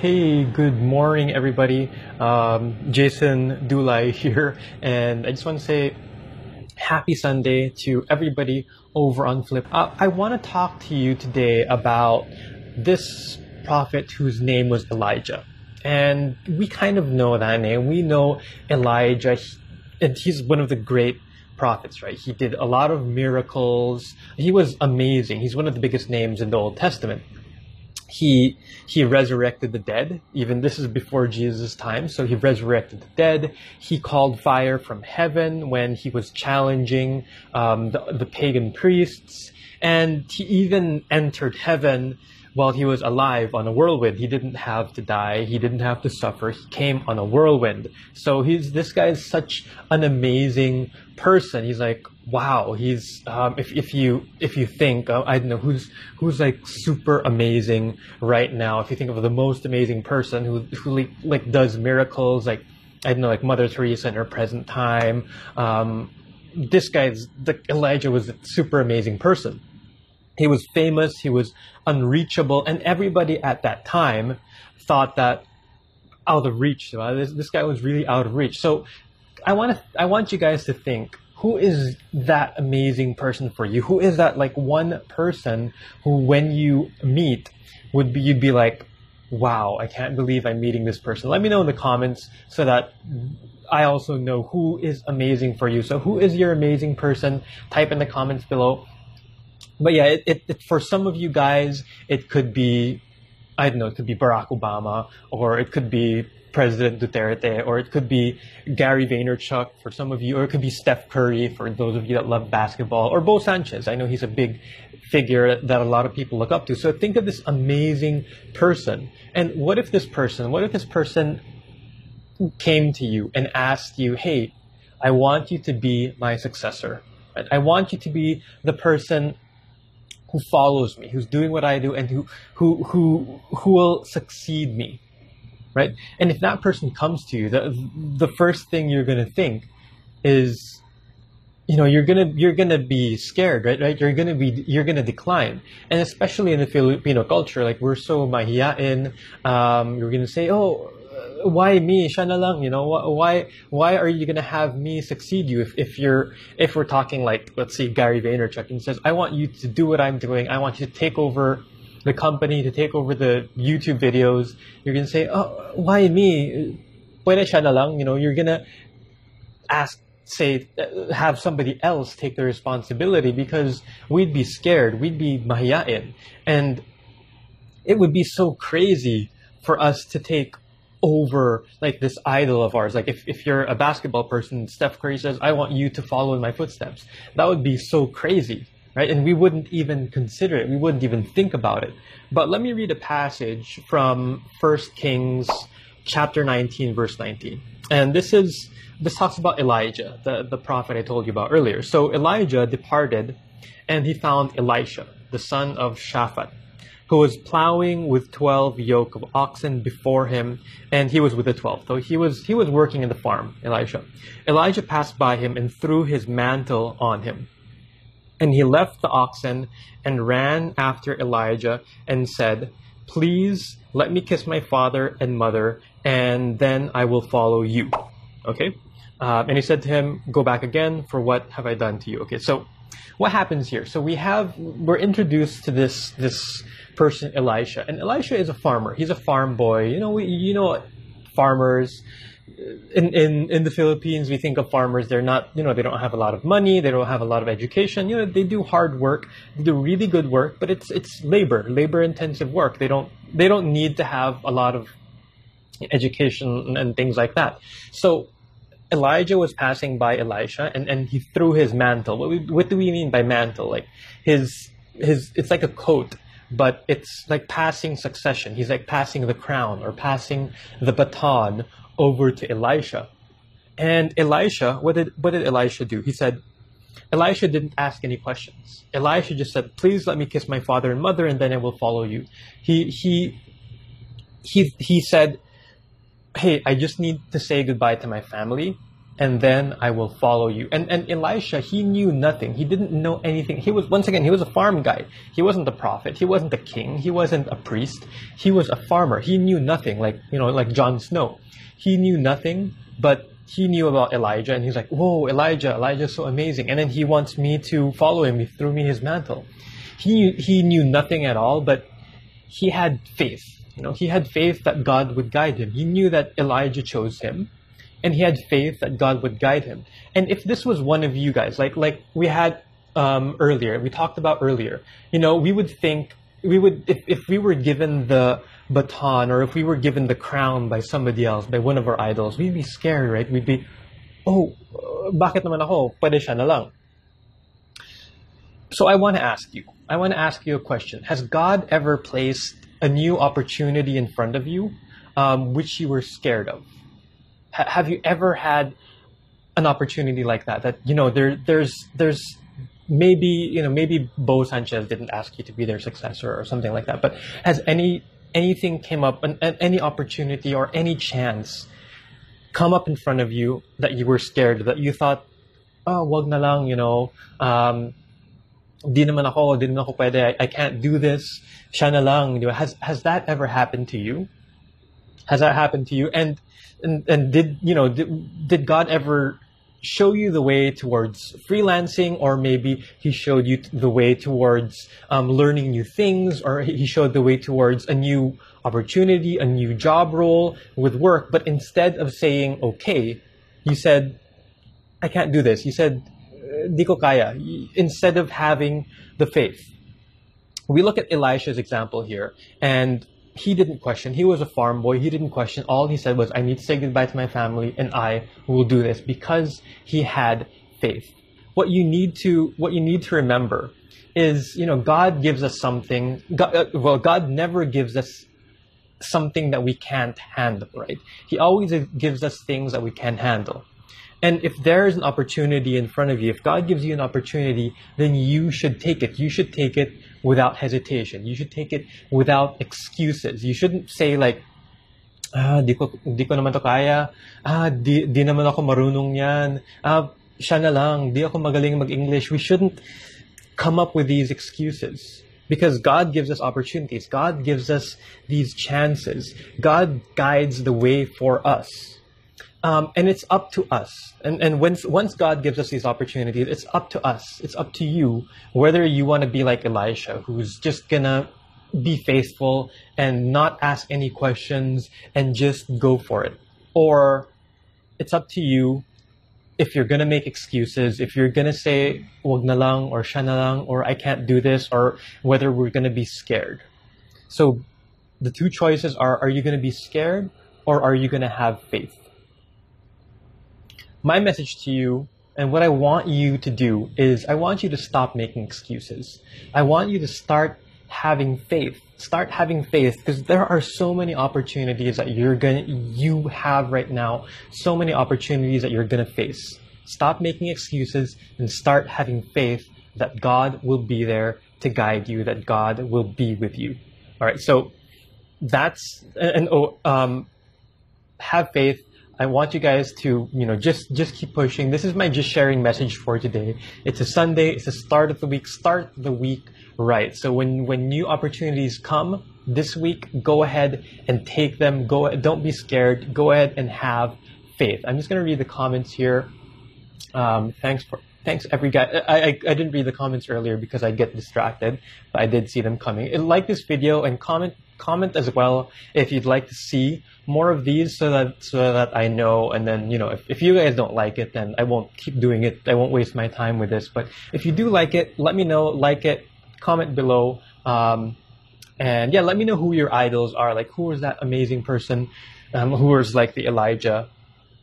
Hey, good morning, everybody. Jason Dulay here, and I just want to say happy Sunday to everybody over on Flip. I want to talk to you today about this prophet whose name was Elijah. And we kind of know that name. We know Elijah, and he's one of the great prophets, right? He did a lot of miracles. He was amazing. He's one of the biggest names in the Old Testament. He resurrected the dead. Even this is before Jesus' time, so he resurrected the dead. He called fire from heaven when he was challenging the pagan priests, and he even entered heaven while he was alive on a whirlwind. He didn't have to die. He didn't have to suffer. He came on a whirlwind. So this guy is such an amazing person. He's like, wow. He's if you think I don't know who's like super amazing right now. If you think of the most amazing person who like does miracles, like I don't know, like Mother Teresa in her present time. Elijah was a super amazing person. He was famous, he was unreachable, and everybody at that time thought that out of reach. This guy was really out of reach. So I want you guys to think, who is that amazing person for you? Who is that like one person who, when you meet, you'd be like, wow, I can't believe I'm meeting this person. Let me know in the comments so that I also know who is amazing for you. So who is your amazing person? Type in the comments below. But yeah, it for some of you guys, it could be, I don't know, it could be Barack Obama, or it could be President Duterte, or it could be Gary Vaynerchuk for some of you, or it could be Steph Curry for those of you that love basketball, or Bo Sanchez. I know he's a big figure that a lot of people look up to. So think of this amazing person. And what if this person came to you and asked you, hey, I want you to be my successor. Right? I want you to be the person who follows me, who's doing what I do, and who will succeed me, right? And if that person comes to you, the first thing you're gonna think is, you're gonna be scared, right? You're gonna decline, and especially in the Filipino culture, like we're so mahiyain. You're gonna say, oh, why me? Siya na lang, why are you gonna have me succeed you if we're talking like, let's say Gary Vaynerchuk and says, I want you to do what I'm doing. I want you to take over the company, to take over the YouTube videos. You're gonna say, oh, why me? Pwede siya na lang, you're gonna have somebody else take the responsibility, because we'd be scared, we'd be mahiyain, and it would be so crazy for us to take over like this idol of ours. Like if you're a basketball person, Steph Curry says, I want you to follow in my footsteps. That would be so crazy, right? And we wouldn't even consider it. We wouldn't even think about it. But let me read a passage from 1 Kings chapter 19, verse 19. And this talks about Elijah, the prophet I told you about earlier. So Elijah departed, and he found Elisha, the son of Shaphat, who was plowing with 12 yoke of oxen before him, and he was with the 12th. So he was working in the farm, Elisha. Elijah passed by him and threw his mantle on him. And he left the oxen and ran after Elijah and said, please let me kiss my father and mother, and then I will follow you. Okay? And he said to him, go back again, for what have I done to you? Okay, so what happens here? So we're introduced to this person, Elisha, and Elisha is a farmer. He's a farm boy. Farmers in the Philippines, we think of farmers. They're not, they don't have a lot of money. They don't have a lot of education. They do hard work. They do really good work, but it's labor intensive work. They don't need to have a lot of education and things like that. So Elijah was passing by Elisha, and he threw his mantle. What do we mean by mantle? Like it's like a coat, but it's like passing succession. He's like passing the crown or passing the baton over to Elisha. And Elisha, what did Elisha do? He said, Elisha didn't ask any questions. Elisha just said, please let me kiss my father and mother, and then I will follow you. He said, hey, I just need to say goodbye to my family. and then I will follow you. And Elisha, he knew nothing. He didn't know anything. He was, once again, he was a farm guy. He wasn't a prophet. He wasn't a king. He wasn't a priest. He was a farmer. He knew nothing, like, you know, like Jon Snow. He knew nothing, but he knew about Elijah, and he's like, whoa, Elijah's so amazing. And then he wants me to follow him. He threw me his mantle. He knew nothing at all, but he had faith. You know, he had faith that God would guide him. He knew that Elijah chose him, and he had faith that God would guide him. And if this was one of you guys, like we had earlier, we talked about earlier, you know, we would think, if we were given the baton, or if we were given the crown by somebody else, by one of our idols, we'd be scared, right? We'd be, oh, bakit naman ako? Pwede siya na lang. So I want to ask you a question. Has God ever placed a new opportunity in front of you, which you were scared of? Have you ever had an opportunity like that? That, you know, there's maybe, you know, maybe Bo Sanchez didn't ask you to be their successor or something like that. But has anything came up, any opportunity or any chance come up in front of you that you were scared, that you thought, oh, wag na lang, you know, di naman ako pwede, I can't do this, siya na lang. Has that ever happened to you? Has that happened to you? And did God ever show you the way towards freelancing, or maybe he showed you the way towards learning new things, or he showed the way towards a new opportunity, a new job role with work, but instead of saying, okay, you said, I can't do this. You said, di ko kaya, instead of having the faith. We look at Elisha's example here, and he didn't question. He was a farm boy. He didn't question. All he said was, I need to say goodbye to my family, and I will do this, because he had faith. What you need to remember is, you know, God gives us something. God never gives us something that we can't handle, right? He always gives us things that we can handle. And if there is an opportunity in front of you, if God gives you an opportunity, then you should take it. You should take it without hesitation. You should take it without excuses. You shouldn't say like, di ko naman to kaya. Di naman ako marunong yan. Siya na lang. Di ako magaling mag-English. We shouldn't come up with these excuses, because God gives us opportunities. God gives us these chances. God guides the way for us. And it's up to us. And once God gives us these opportunities, it's up to us. It's up to you whether you want to be like Elisha, who's just gonna be faithful and not ask any questions and just go for it. Or it's up to you if you're gonna make excuses, if you're gonna say wag na lang, or siya na lang, or I can't do this, or whether we're gonna be scared. So the two choices are you gonna be scared, or are you gonna have faith? My message to you, and what I want you to do, is I want you to stop making excuses. I want you to start having faith. Start having faith, because there are so many opportunities that you have right now, so many opportunities that you're gonna face. Stop making excuses and start having faith that God will be there to guide you, that God will be with you. All right, so that's, have faith. I want you guys to, you know, just keep pushing. This is my just sharing message for today. It's a Sunday. It's the start of the week. Start the week right. So when new opportunities come this week, go ahead and take them. Don't be scared. Go ahead and have faith. I'm just going to read the comments here. Thanks every guy. I didn't read the comments earlier because I get distracted, but I did see them coming. Like this video and comment as well if you'd like to see more of these, so that I know. And then, you know, if you guys don't like it, then I won't keep doing it. I won't waste my time with this. But if you do like it, let me know. Like it, comment below, and yeah, let me know who your idols are. Like, who is that amazing person, who is like the Elijah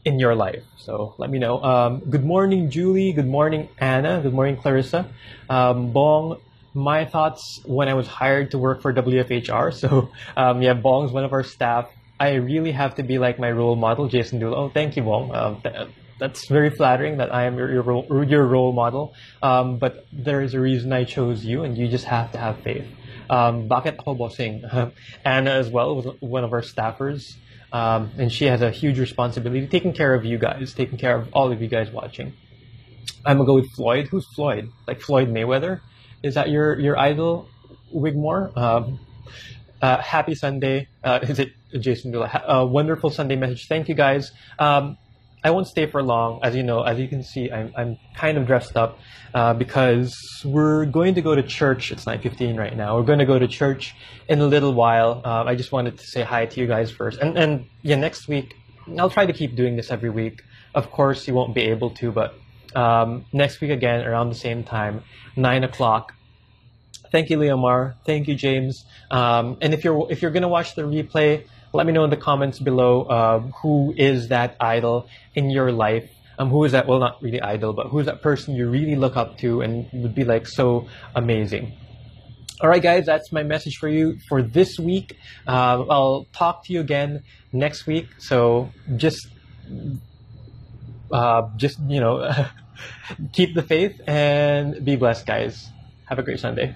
in your life? So let me know. Good morning, Julie. Good morning, Anna. Good morning, Clarissa. Bong. My thoughts when I was hired to work for WFHR. So yeah, Bong's one of our staff. I really have to be like my role model, Jason Dulo. Oh, thank you, Bong. That's very flattering that I am your role model. But there is a reason I chose you, and you just have to have faith. Bakit ako bossing? Anna as well was one of our staffers. And she has a huge responsibility taking care of you guys, taking care of all of you guys watching. I'm gonna go with Floyd. Who's Floyd? Like Floyd Mayweather? Is that your idol, Wigmore? Happy Sunday. Is it Jason Dula? Wonderful Sunday message. Thank you guys. I won't stay for long. As you know, as you can see, I'm kind of dressed up because we're going to go to church. It's 9:15 right now. We're going to go to church in a little while. I just wanted to say hi to you guys first. And yeah, next week, I'll try to keep doing this every week. Of course, you won't be able to, but next week again, around the same time, 9 o'clock. Thank you, Leomar. Thank you, James. And if you're gonna watch the replay, let me know in the comments below who is that idol in your life. Who is that? Well, not really idol, but who is that person you really look up to and would be like so amazing? All right, guys, that's my message for you for this week. I'll talk to you again next week. So just you know, keep the faith and be blessed, guys. Have a great Sunday.